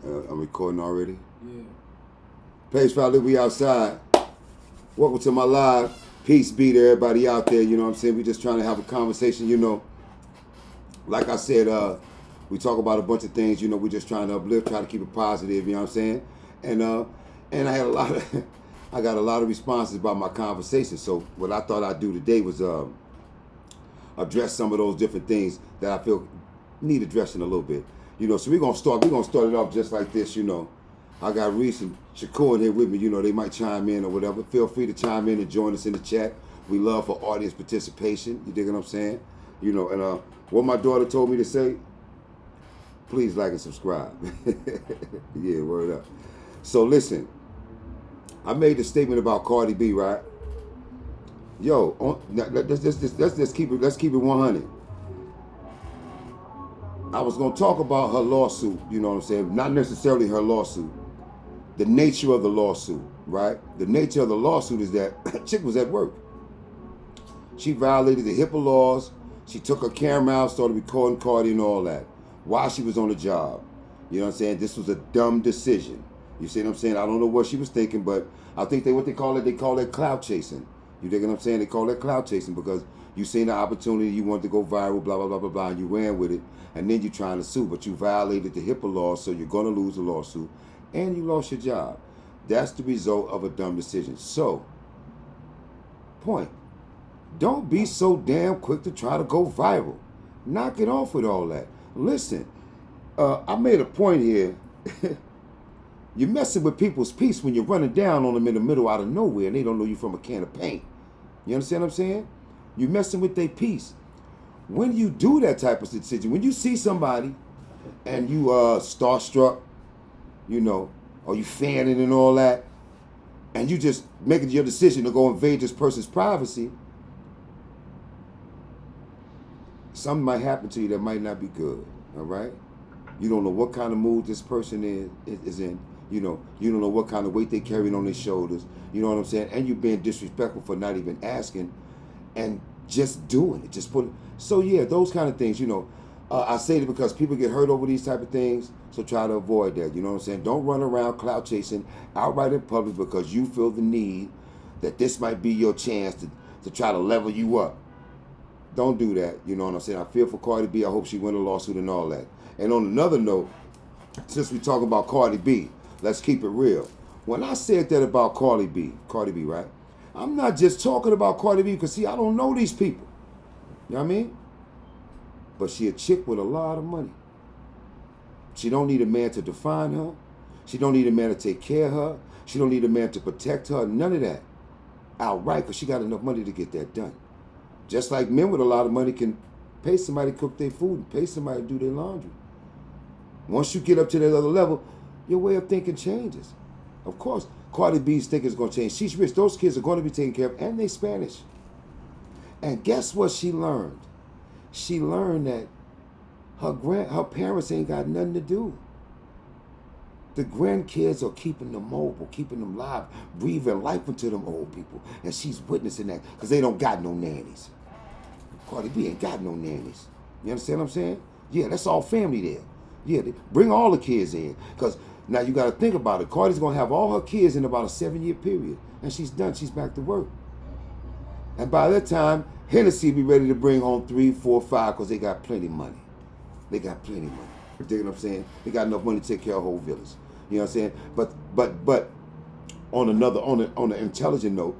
I'm recording already. Yeah. Page File, we outside. Welcome to my live. Peace be to everybody out there. You know what I'm saying? We just trying to have a conversation. You know, like I said, we talk about a bunch of things. You know, we just trying to uplift, try to keep it positive. You know what I'm saying? And I had a lot of, I got a lot of responses about my conversation. So what I thought I'd do today was address some of those different things that I feel need addressing a little bit. You know, so we're gonna start it off just like this. You know, I got Reese and Shakur in here with me. You know, they might chime in or whatever. Feel free to chime in and join us in the chat. We love for audience participation. You dig what I'm saying? You know, and what my daughter told me to say, please like and subscribe. Yeah, word up. So listen, I made the statement about Cardi B, right? Yo, let's just keep it. Let's keep it 100. I was gonna talk about her lawsuit. You know what I'm saying? Not necessarily her lawsuit. The nature of the lawsuit, right? The nature of the lawsuit is that chick was at work. She violated the HIPAA laws. She took her camera out, started recording Cardi and all that while she was on the job. You know what I'm saying? This was a dumb decision. You see what I'm saying? I don't know what she was thinking, but I think they call it clout chasing. You dig what I'm saying? They call it clout chasing because you seen the opportunity, you wanted to go viral, blah, blah, blah, blah, blah, and you ran with it, and then you're trying to sue, but you violated the HIPAA law, so you're going to lose the lawsuit, and you lost your job. That's the result of a dumb decision. So, point. Don't be so damn quick to try to go viral. Knock it off with all that. Listen, I made a point here. You're messing with people's peace when you're running down on them in the middle out of nowhere and they don't know you from a can of paint. You understand what I'm saying? You're messing with their peace. When you do that type of decision, when you see somebody and you starstruck, you know, or you fanning and all that, and you just making your decision to go invade this person's privacy, something might happen to you that might not be good. All right? You don't know what kind of mood this person is in. You know, you don't know what kind of weight they carrying on their shoulders. You know what I'm saying? And you're being disrespectful for not even asking and just doing it. Just put it. So yeah, those kind of things, you know. I say it because people get hurt over these type of things, so try to avoid that. You know what I'm saying? Don't run around clout chasing outright in public because you feel the need that this might be your chance to try to level you up. Don't do that. You know what I'm saying? I feel for Cardi B. I hope she win a lawsuit and all that. And on another note, since we talk about Cardi B, let's keep it real. When I said that about Cardi B, right? I'm not just talking about Cardi B because, see, I don't know these people. You know what I mean? But she a chick with a lot of money. She don't need a man to define her. She don't need a man to take care of her. She don't need a man to protect her. None of that. Outright, because she got enough money to get that done. Just like men with a lot of money can pay somebody to cook their food and pay somebody to do their laundry. Once you get up to that other level, your way of thinking changes. Of course, Cardi B's thinking is going to change. She's rich. Those kids are going to be taken care of, and they Spanish. And guess what she learned? She learned that her parents ain't got nothing to do. The grandkids are keeping them mobile, keeping them live, breathing life into them old people. And she's witnessing that because they don't got no nannies. Cardi B ain't got no nannies. You understand what I'm saying? Yeah, that's all family there. Yeah, bring all the kids in. Because now you got to think about it. Cardi's going to have all her kids in about a 7-year period. And she's done. She's back to work. And by that time, Hennessy be ready to bring home 3, 4, 5 because they got plenty of money. They got plenty of money. You dig what I'm saying? They got enough money to take care of a whole village. You know what I'm saying? But on an intelligent note,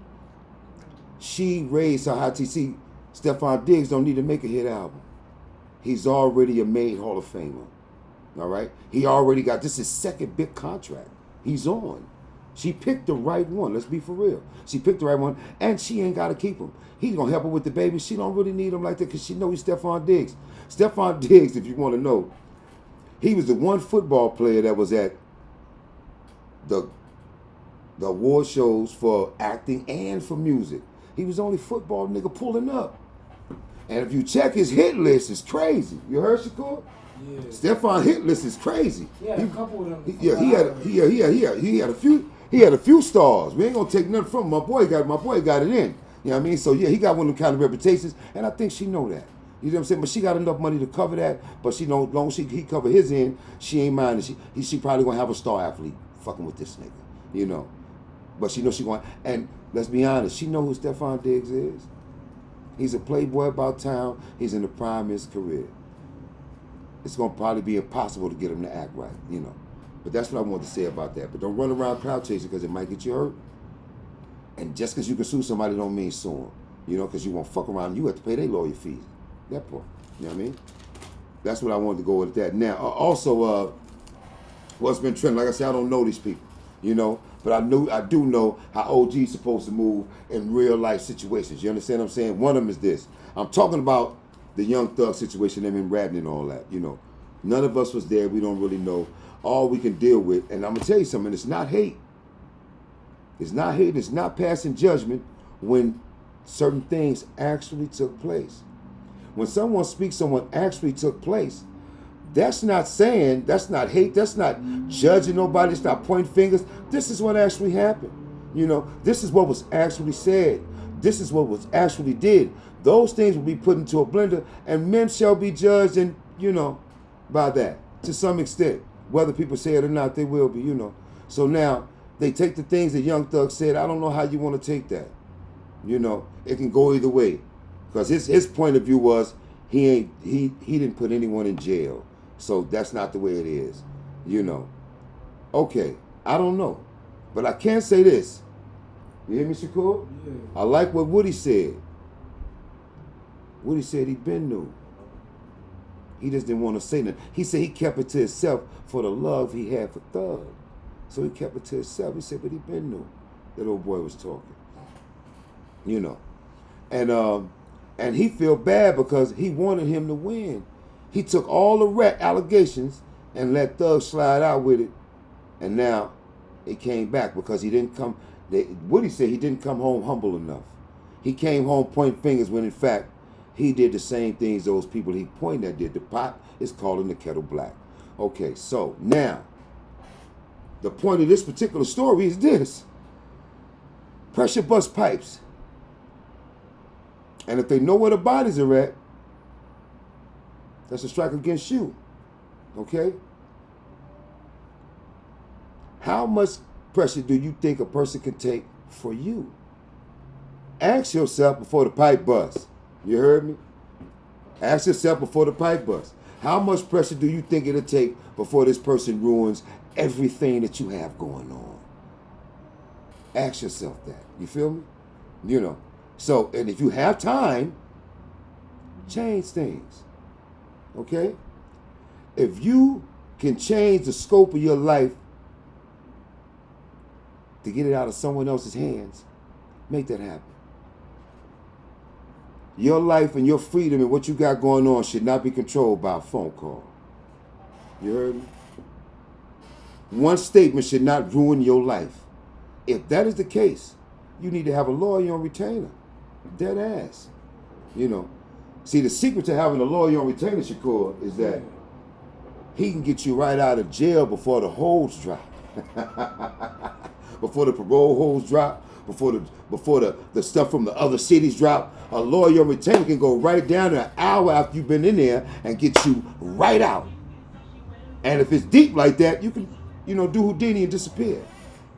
she raised her high TC. Stephon Diggs don't need to make a hit album. He's already a made Hall of Famer. All right? He already got, this is his second big contract. He's on. She picked the right one. Let's be for real. She picked the right one, and she ain't got to keep him. He's going to help her with the baby. She don't really need him like that because she know he's Stephon Diggs. Stephon Diggs, if you want to know, he was the one football player that was at the award shows for acting and for music. He was the only football nigga pulling up. And if you check his hit list, it's crazy. You heard, Shakur? Yeah. Stephon hit list is crazy. Yeah, a couple of them. He had a few stars. We ain't gonna take nothing from him. My boy got it in. You know what I mean? So yeah, he got one of them kind of reputations, and I think she know that. You know what I'm saying? But she got enough money to cover that. But she know, long as he cover his end, she ain't minding. She probably gonna have a star athlete fucking with this nigga. You know. But she knows she going. And let's be honest, she know who Stephon Diggs is. He's a playboy about town. He's in the prime of his career. It's gonna probably be impossible to get him to act right. You know. But that's what I wanted to say about that. But don't run around crowd chasing because it might get you hurt. And just because you can sue somebody don't mean sue them. You know, because you won't fuck around. You have to pay their lawyer fees. That part. You know what I mean? That's what I wanted to go with that. Now, also, what's been trending? Like I said, I don't know these people. You know, but I do know how OG's supposed to move in real life situations. You understand what I'm saying? One of them is this. I'm talking about the Young Thug situation, them in Radney and all that. You know, none of us was there. We don't really know. All we can deal with, and I'm gonna tell you something. It's not hate. It's not hate. It's not passing judgment when certain things actually took place. When someone speaks on what actually took place, that's not saying, that's not hate, that's not judging nobody, it's not pointing fingers. This is what actually happened. You know, this is what was actually said. This is what was actually did. Those things will be put into a blender, and men shall be judged, and you know, by that to some extent. Whether people say it or not, they will be, you know. So now they take the things that Young Thug said. I don't know how you want to take that. You know, it can go either way. Because his point of view was he didn't put anyone in jail. So that's not the way it is. You know. Okay, I don't know. But I can say this. You hear me, Shakur? Yeah. I like what Woody said. Woody said he been knew. He just didn't want to say nothing. He said he kept it to himself for the love he had for Thug. So he kept it to himself. He said, but he been knew that old boy was talking. You know. And he feel bad because he wanted him to win. He took all the allegations and let Thug slide out with it. And now it came back because he didn't come. Woody said he didn't come home humble enough. He came home pointing fingers when in fact he did the same things those people he pointed at did. The pot is calling the kettle black. Okay, so now, the point of this particular story is this. Pressure bust pipes. And if they know where the bodies are at, that's a strike against you. Okay? How much pressure do you think a person can take for you? Ask yourself before the pipe busts. You heard me? Ask yourself before the pipe busts. How much pressure do you think it'll take before this person ruins everything that you have going on? Ask yourself that. You feel me? You know. So, and if you have time, change things. Okay? If you can change the scope of your life to get it out of someone else's hands, make that happen. Your life and your freedom and what you got going on should not be controlled by a phone call. You heard me? One statement should not ruin your life. If that is the case, you need to have a lawyer on retainer. Dead ass. You know. See, the secret to having a lawyer on retainer, Shakur, is that he can get you right out of jail before the holds drop. Before the parole holds drop. Before the stuff from the other cities drop, a lawyer on retainer can go right down to an hour after you've been in there and get you right out. And if it's deep like that, you can, you know, do Houdini and disappear.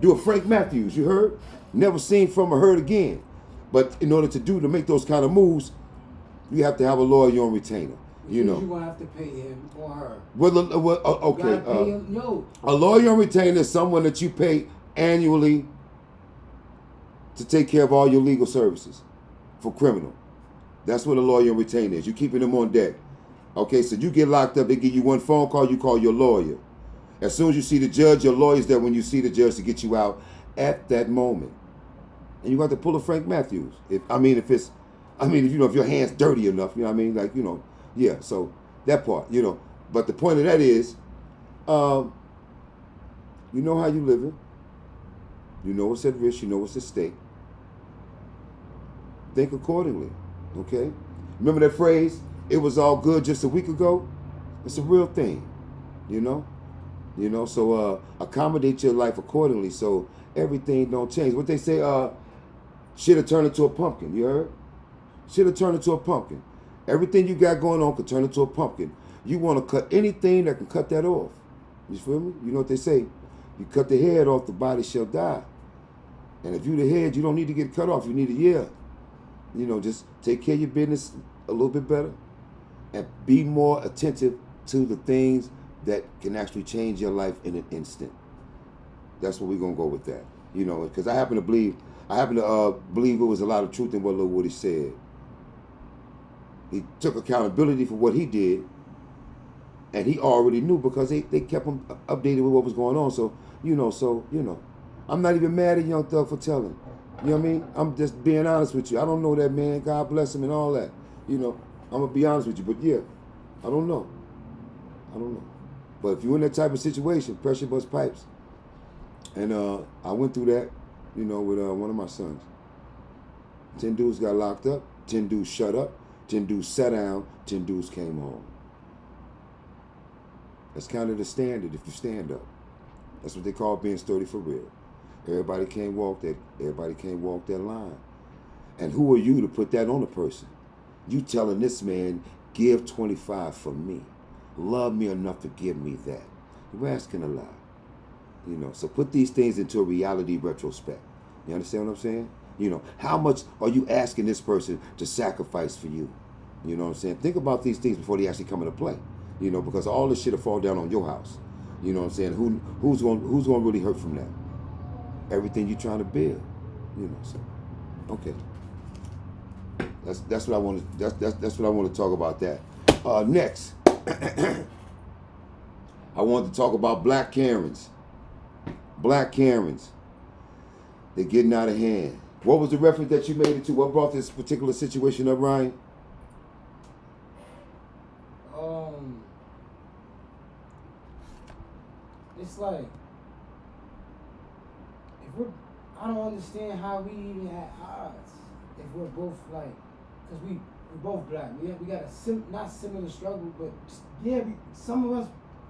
Do a Frank Matthews, you heard? Never seen from or heard again. But in order to make those kind of moves, you have to have a lawyer on retainer. You know. You're going to have to pay him or her. Okay. A lawyer on retainer is someone that you pay annually to take care of all your legal services for criminal. That's what a lawyer on retainer is. You're keeping them on deck. Okay, so you get locked up, they give you one phone call, you call your lawyer. As soon as you see the judge, your lawyer's there when you see the judge to get you out at that moment. And you got to pull a Frank Matthews. If your hand's dirty enough, you know what I mean? Like, you know, yeah, so that part, you know. But the point of that is, you know how you living. You know what's at risk, you know what's at stake. Think accordingly, okay? Remember that phrase, it was all good just a week ago? It's a real thing, you know? You know, so accommodate your life accordingly so everything don't change. What they say, shit have turned into a pumpkin, you heard? Shit have turned into a pumpkin. Everything you got going on could turn into a pumpkin. You want to cut anything that can cut that off. You feel me? You know what they say? You cut the head off, the body shall die. And if you the head, you don't need to get cut off. You need a ear. You know, just take care of your business a little bit better and be more attentive to the things that can actually change your life in an instant. That's what we're gonna go with that. You know, because I happen to believe it was a lot of truth in what Lil Woody said. He took accountability for what he did, and he already knew because they kept him updated with what was going on. So you know, I'm not even mad at Young Thug for telling. You know what I mean? I'm just being honest with you. I don't know that man. God bless him and all that. You know, I'm gonna be honest with you. But yeah, I don't know. But if you're in that type of situation, pressure bust pipes. And I went through that, you know, with one of my sons. 10 dudes got locked up. 10 dudes shut up. 10 dudes sat down. 10 dudes came home. That's kind of the standard if you stand up. That's what they call being sturdy for real. Everybody can't walk that line. And who are you to put that on a person? You telling this man, give 25 for me. Love me enough to give me that. You're asking a lot. You know, so put these things into a reality retrospect. You understand what I'm saying? You know, how much are you asking this person to sacrifice for you? You know what I'm saying? Think about these things before they actually come into play. You know, because all this shit will fall down on your house. You know what I'm saying? Who's gonna really hurt from that? Everything you're trying to build. You know, so okay. That's what I want to that's what I want to talk about that. Next, I want to talk about black Karens. Black Karens. They're getting out of hand. What was the reference that you made it to? What brought this particular situation up, Ryan? It's like, I don't understand how we even at odds if we're both like, because we're both black. We got a not similar struggle, but yeah, a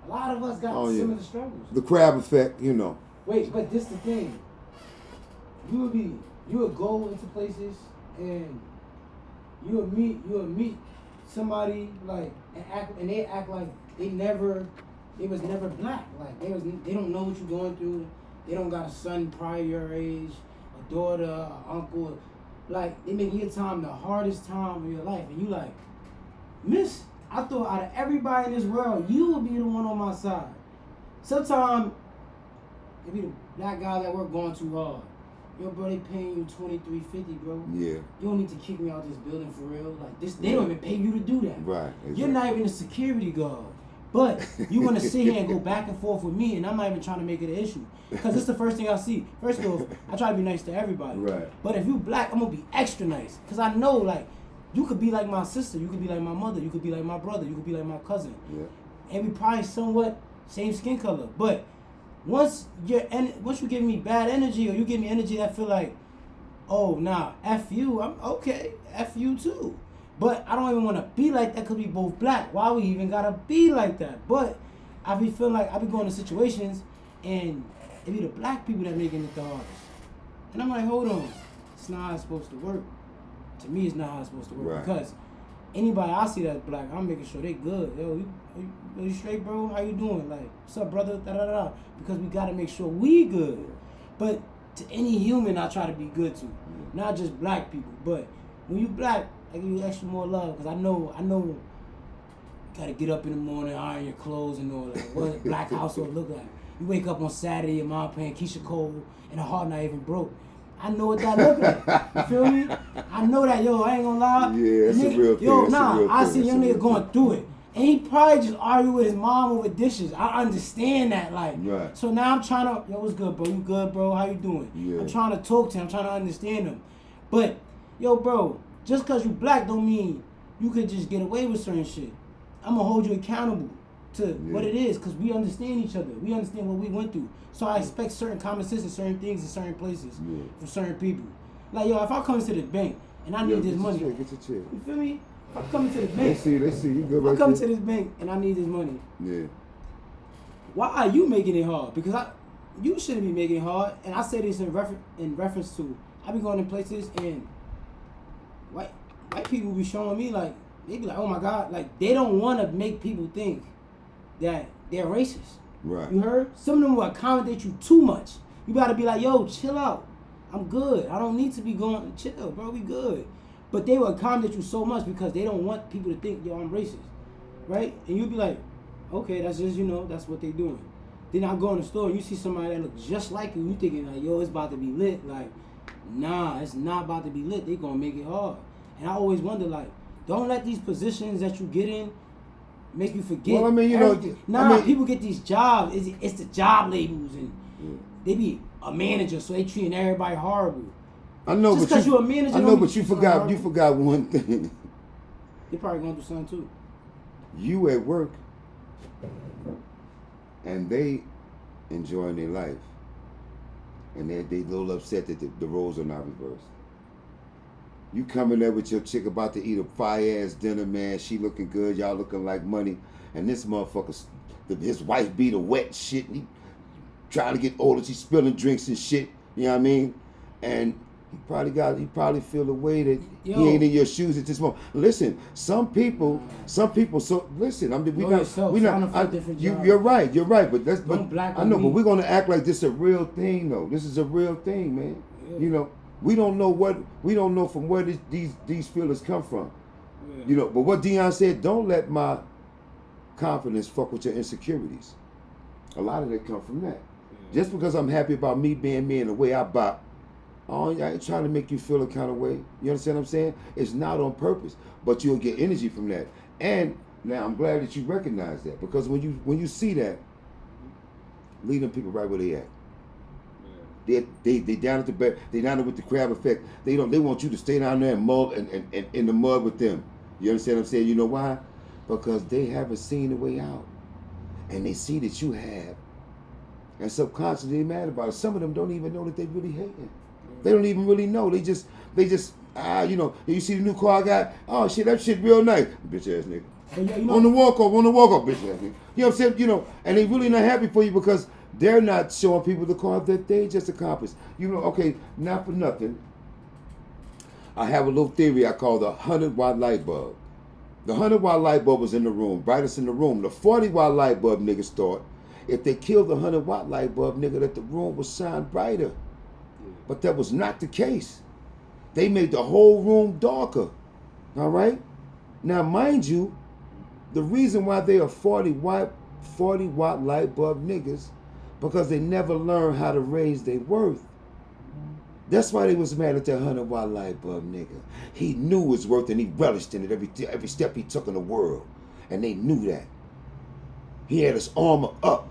lot of us got similar struggles. The crab effect, you know. Wait, but this the thing. You would go into places and you would meet somebody like and they act like they was never black. Like they don't know what you're going through. They don't got a son prior your age, a daughter, an uncle. Like they make your time the hardest time of your life, and you like, miss. I thought out of everybody in this world, you would be the one on my side. Sometimes it be the black guys that work going too hard. Yo, bro, they paying you $23.50, bro. Yeah. You don't need to kick me out this building for real. Like this, they don't even pay you to do that. Right. Exactly. You're not even a security guard, but you want to sit here and go back and forth with me, and I'm not even trying to make it an issue because it's the first thing I see. First off, I try to be nice to everybody. Right. But if you black, I'm gonna be extra nice because I know like you could be like my sister, you could be like my mother, you could be like my brother, you could be like my cousin. Yeah. And we probably somewhat same skin color, but once you give me bad energy or you give me energy that feel like, oh nah, F you, I'm okay, F you too. But I don't even want to be like that because we both black. Why we even gotta be like that? But I be feeling like I be going to situations and it be the black people that making it the hardest. And I'm like, hold on, it's not how it's supposed to work. To me, it's not how it's supposed to work. Right. Because anybody I see that's black, I'm making sure they good. Yo, you straight, bro? How you doing? Like, what's up, brother? Da da da. Because we gotta make sure we good. But to any human, I try to be good to, not just black people. But when you black, I give you extra more love because I know. You gotta get up in the morning, iron your clothes and all that. What a black household look like? You wake up on Saturday, your mom playing Keisha Cole, and her heart not even broke. I know what that look like. You feel me? I know that, yo, I ain't gonna lie. Yeah, it's a real thing. Yo, it's nah, I thing. see young nigga going through it. And he probably just argued with his mom over dishes. I understand that, like. Right. So now I'm trying to, yo, what's good, bro? You good, bro? How you doing? Yeah. I'm trying to talk to him. I'm trying to understand him. But, yo, bro, just because you black don't mean you could just get away with certain shit. I'm going to hold you accountable to what it is because we understand each other. We understand what we went through. So I expect certain common sense in certain things in certain places from certain people. Like, yo, if I come to the bank and I need this money. Get your chair. You feel me? If I come to the bank. They see. You good right I come there. to this bank and I need this money. Yeah. Why are you making it hard? Because you shouldn't be making it hard. And I say this in reference to, I be going to places and white people be showing me like, they be like, oh my God, like they don't want to make people think that they're racist. Right. You heard? Some of them will accommodate you too much. You gotta be like, yo, chill out. I'm good. I don't need to be going, chill, bro, we good. But they will accommodate you so much because they don't want people to think, yo, I'm racist. Right? And you'll be like, okay, that's just, that's what they doing. Then I go in the store and you see somebody that looks just like you thinking like, yo, it's about to be lit. Like, nah, it's not about to be lit. They gonna make it hard. And I always wonder, like, don't let these positions that you get in make you forget. Well, I mean, everything. People get these jobs. It's the job labels, and they be a manager, so they treating everybody horrible. I know, just but you're a manager. I know, but you forgot one thing. They probably gonna do something too. You at work, and they enjoying their life, and they a little upset that the roles are not reversed. You coming there with your chick about to eat a fire-ass dinner, man. She looking good, y'all looking like money. And this motherfucker, his wife be the wet shit. And he trying to get older, she's spilling drinks and shit. You know what I mean? And he probably feel the way that he ain't in your shoes at this moment. Listen, some people. So listen, you're right. But I know, but we're gonna act like this is a real thing, though. This is a real thing, man. Yeah. We don't know from where these feelings come from. Yeah. But what Dion said, don't let my confidence fuck with your insecurities. A lot of that come from that. Yeah. Just because I'm happy about me being me and the way I bop, I ain't trying to make you feel a kind of way. You understand what I'm saying? It's not on purpose, but you'll get energy from that. And now I'm glad that you recognize that, because when you see that, leave them people right where they at. They down at the bed. They down there with the crab effect. They want you to stay down there and mud and in the mud with them. You understand what I'm saying? You know why? Because they haven't seen the way out, and they see that you have, and subconsciously they mad about it. Some of them don't even know that they really hating. They don't even really know. They just you see the new car I got? Oh shit, that shit real nice, bitch ass nigga. Yeah, on the walk off, bitch ass nigga. You know what I'm saying? And they really not happy for you because they're not showing people the car that they just accomplished. Okay, not for nothing. I have a little theory I call the 100-watt light bulb. The 100-watt light bulb was in the room, brightest in the room. The 40-watt light bulb niggas thought if they killed the 100-watt light bulb nigga that the room would shine brighter. But that was not the case. They made the whole room darker. All right? Now, mind you, the reason why they are 40-watt light bulb niggas because they never learned how to raise their worth. That's why they was mad at that 100-watt light bulb nigga. He knew his worth and he relished in it every step he took in the world. And they knew that. He had his armor up.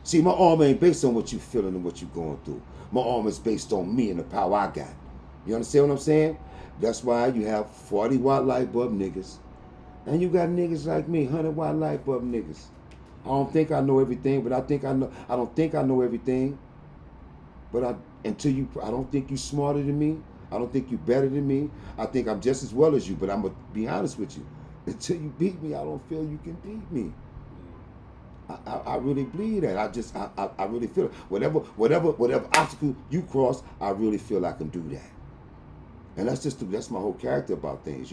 See, my armor ain't based on what you feeling and what you going through. My armor is based on me and the power I got. You understand what I'm saying? That's why you have 40-watt light bulb niggas. And you got niggas like me, 100-watt light bulb niggas. I don't think I know everything, but I don't think I know everything. But I don't think you smarter than me. I don't think you better than me. I think I'm just as well as you, but I'm going to be honest with you. Until you beat me, I don't feel you can beat me. I really believe that. I really feel it. Whatever obstacle you cross, I really feel I can do that. And that's my whole character about things,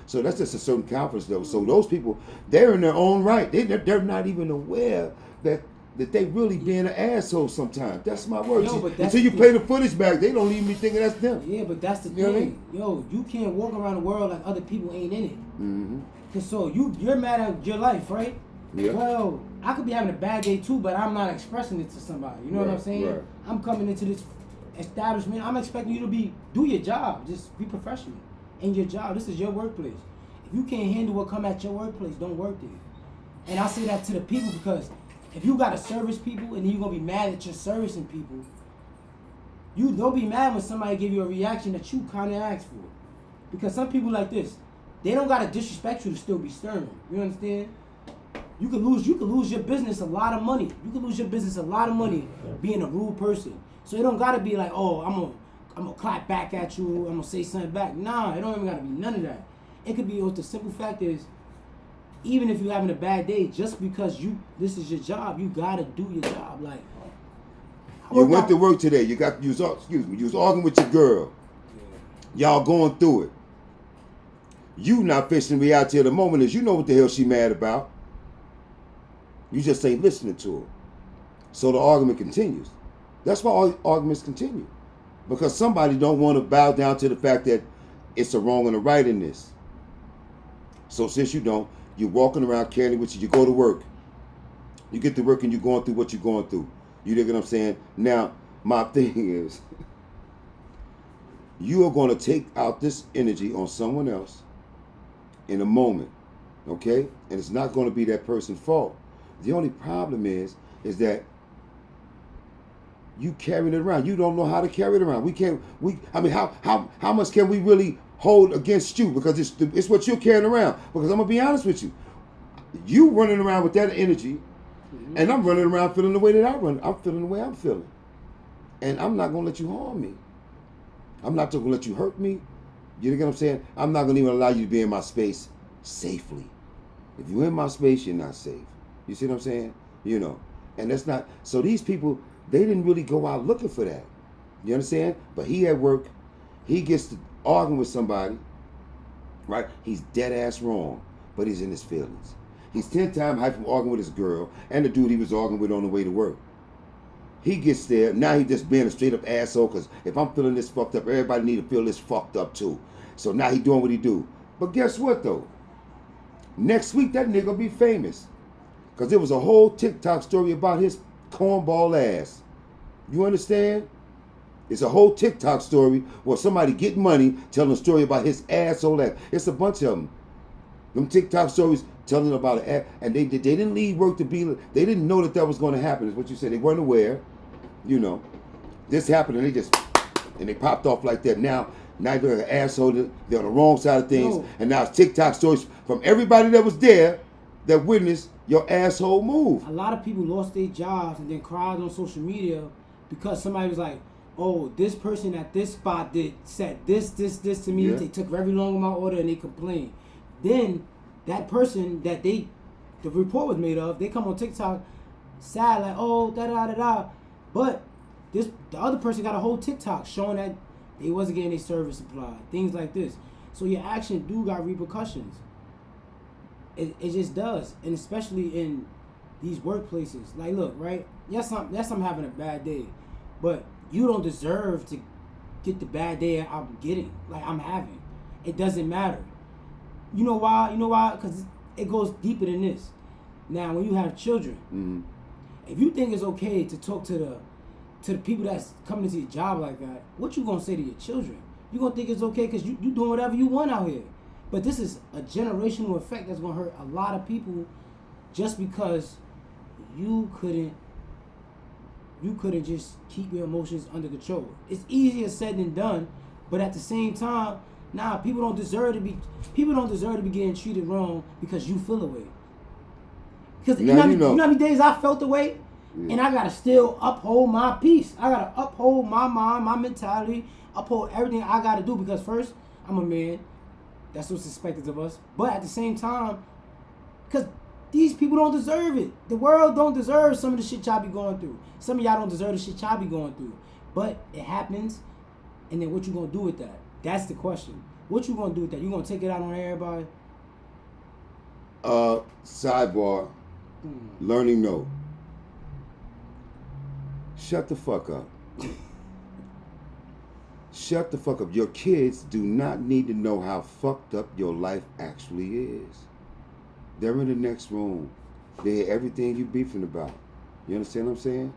So that's just a certain confidence level. So those people, they're in their own right. They're not even aware that they really being an asshole sometimes. That's my word. Until you play the footage back, they don't even be thinking that's them. Yeah, but that's the thing. I mean? Yo, you can't walk around the world like other people ain't in it. Mm-hmm. Cause so you're mad at your life, right? Yeah. Well, I could be having a bad day too, but I'm not expressing it to somebody. You know what I'm saying? Right. I'm coming into this establishment. I'm expecting you to do your job. Just be professional in your job. This is your workplace. If you can't handle what come at your workplace, don't work there. And I say that to the people because if you gotta service people and then you're gonna be mad that you're servicing people, you don't be mad when somebody give you a reaction that you kinda asked for. Because some people like this, they don't gotta disrespect you to still be stern. You understand? You could lose your business a lot of money. You could lose your business a lot of money being a rude person. So it don't gotta be like, oh, I'm gonna clap back at you, I'm gonna say something back. Nah, it don't even gotta be none of that. It could be the simple fact is, even if you're having a bad day, just because this is your job, you gotta do your job. Like you went to work today, you was arguing with your girl. Y'all going through it. You not facing the reality of the moment is you know what the hell she mad about. You just ain't listening to her. So the argument continues. That's why all arguments continue. Because somebody don't want to bow down to the fact that it's a wrong and a right in this. So since you don't, you're walking around carrying with you. You go to work. You get to work and you're going through what you're going through. You dig what I'm saying? Now, my thing is, you are going to take out this energy on someone else in a moment, okay? And it's not going to be that person's fault. The only problem is that you carrying it around. You don't know how to carry it around. How much can we really hold against you? Because it's what you're carrying around. Because I'm going to be honest with you. You running around with that energy, and I'm running around feeling the way that I run. I'm feeling the way I'm feeling. And I'm not going to let you harm me. I'm not going to let you hurt me. You know what I'm saying? I'm not going to even allow you to be in my space safely. If you're in my space, you're not safe. You see what I'm saying? You know. And that's not... So these people, they didn't really go out looking for that. You understand? But he at work, he gets to arguing with somebody, right? He's dead ass wrong, but he's in his feelings. He's 10 times high from arguing with his girl and the dude he was arguing with on the way to work. He gets there, now he just being a straight up asshole, because if I'm feeling this fucked up, everybody need to feel this fucked up too. So now he doing what he do. But guess what though? Next week that nigga be famous. Because there was a whole TikTok story about his cornball ass. You understand? It's a whole TikTok story where somebody get money telling a story about his asshole ass. It's a bunch of them. Them TikTok stories telling about an ass. And they didn't leave work to be, they didn't know that was going to happen, is what you said. They weren't aware. You know, this happened and they popped off like that. Now they're an asshole. They're on the wrong side of things. No. And now it's TikTok stories from everybody that was there that witnessed your asshole move. A lot of people lost their jobs and then cried on social media because somebody was like, oh, this person at this spot said this to me. Yeah. They took very long on my order and they complained. Then that person that the report was made of, they come on TikTok sad like, oh, da-da-da-da. But the other person got a whole TikTok showing that they wasn't getting their service supplied. Things like this. So your action do got repercussions. It just does. And especially in these workplaces. Like, look, right? Yes, I'm having a bad day. But you don't deserve to get the bad day I'm getting. Like, I'm having. It doesn't matter. You know why? Because it goes deeper than this. Now, when you have children, if you think it's okay to talk to the people that's coming into your job like that, what you gonna say to your children? You gonna think it's okay because you doing whatever you want out here. But this is a generational effect that's gonna hurt a lot of people just because you couldn't just keep your emotions under control. It's easier said than done, but at the same time, people don't deserve to be getting treated wrong because you feel away. Because you know how many days I felt away? Yeah. And I gotta still uphold my peace. I gotta uphold my mind, my mentality, uphold everything I gotta do because first, I'm a man. That's what's expected of us. But at the same time, because these people don't deserve it. The world don't deserve some of the shit y'all be going through. Some of y'all don't deserve the shit y'all be going through. But it happens, and then what you gonna do with that? That's the question. What you gonna do with that? You gonna take it out on everybody? Sidebar. Learning note. Shut the fuck up. Shut the fuck up. Your kids do not need to know how fucked up your life actually is. They're in the next room. They hear everything you beefing about. You understand what I'm saying?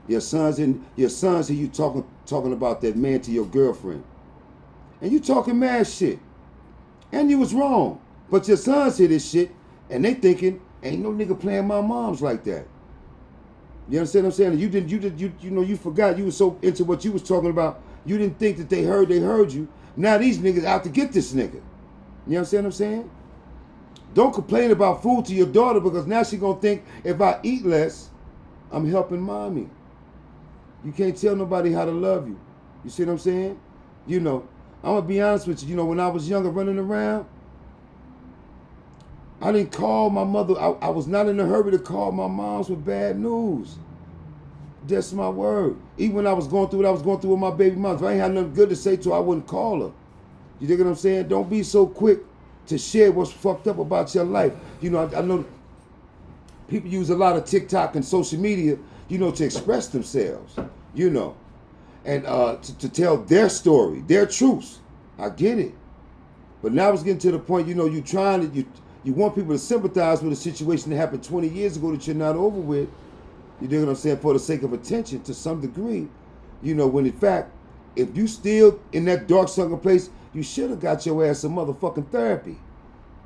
Your sons hear you talking about that man to your girlfriend. And you talking mad shit. And you was wrong. But your sons hear this shit and they thinking, ain't no nigga playing my moms like that. You understand what I'm saying? You forgot. You was so into what you was talking about. You didn't think that they heard you. Now these niggas out to get this nigga. You understand what I'm saying? Don't complain about food to your daughter because now she gonna think if I eat less, I'm helping mommy. You can't tell nobody how to love you. You see what I'm saying? You know, I'm gonna be honest with you. You know, when I was younger running around, I didn't call my mother. I was not in a hurry to call my moms with bad news. That's my word. Even when I was going through what I was going through with my baby mom, if I ain't had nothing good to say to her, I wouldn't call her. You dig what I'm saying? Don't be so quick to share what's fucked up about your life. You know, I know people use a lot of TikTok and social media, you know, to express themselves, you know, and to tell their story, their truths. I get it. But now it's getting to the point, you know, you want people to sympathize with a situation that happened 20 years ago that you're not over with. You know what I'm saying? For the sake of attention to some degree. You know, when in fact, if you still in that dark sunken place, you should have got your ass some motherfucking therapy.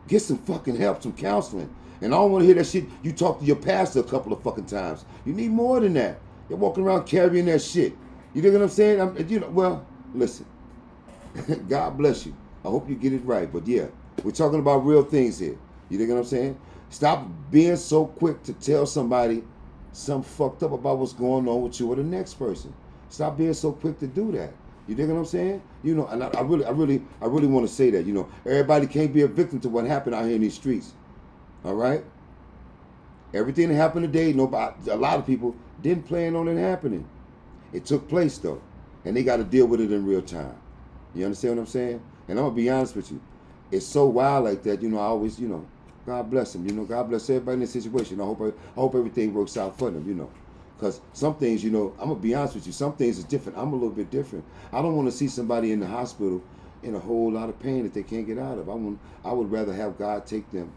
Get some fucking help, some counseling. And I don't want to hear that shit. You talk to your pastor a couple of fucking times. You need more than that. You're walking around carrying that shit. You know what I'm saying? You know, well, listen. God bless you. I hope you get it right. But yeah, we're talking about real things here. You know what I'm saying? Stop being so quick to tell somebody something fucked up about what's going on with you or the next person. Stop being so quick to do that. You dig what I'm saying? You know, and I really want to say that. You know, everybody can't be a victim to what happened out here in these streets. All right. Everything that happened today, a lot of people didn't plan on it happening. It took place though, and they got to deal with it in real time. You understand what I'm saying? And I'm gonna be honest with you, it's so wild like that. You know, I always, you know, God bless them. You know, God bless everybody in this situation. I hope everything works out for them. You know. Because some things, you know, I'm going to be honest with you, some things is different. I'm a little bit different. I don't want to see somebody in the hospital in a whole lot of pain that they can't get out of. I would rather have God take them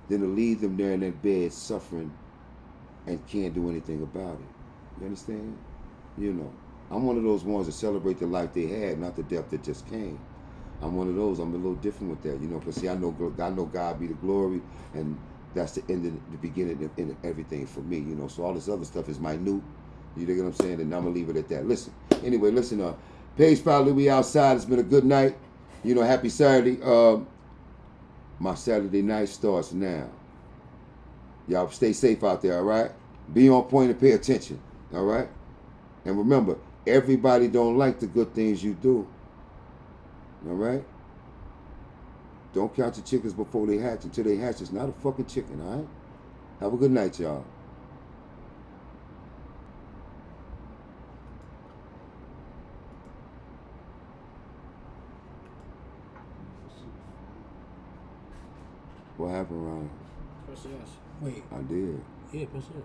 than to leave them there in that bed suffering and can't do anything about it. You understand? You know, I'm one of those ones that celebrate the life they had, not the death that just came. I'm one of those. I'm a little different with that, you know, because see, I know God be the glory, and that's the end of the beginning of everything for me, you know. So all this other stuff is minute. You know what I'm saying? And I'm gonna leave it at that. Listen. Anyway, listen. Page Probably we outside. It's been a good night. You know, happy Saturday. My Saturday night starts now. Y'all stay safe out there. All right. Be on point and pay attention. All right. And remember, everybody don't like the good things you do. All right. Don't count your chickens before they hatch. Until they hatch, it's not a fucking chicken, all right? Have a good night, y'all. What happened, Ryan? Press yes. Wait. I did. Yeah, press yes.